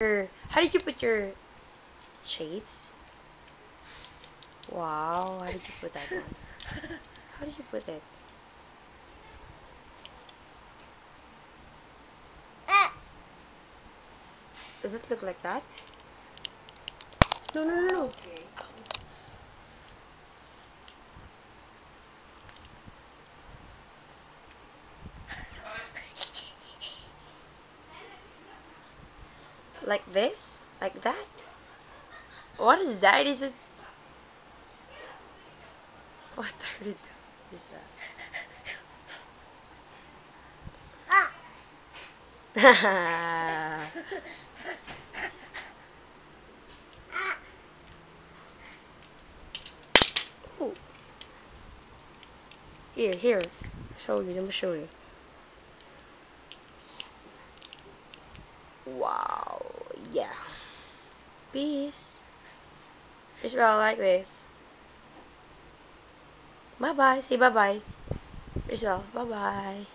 How did you put your shades? Wow, how did you put that one? How did you put it? Does it look like that? No, no, no, no. Okay. Like this? Like that? What is that? Is it... What are you doing? Is that? Ooh. Here. Show you. Let me show you. Wow. Yeah. Peace. Just well like this. Bye bye. Say bye bye. Just well. Bye bye.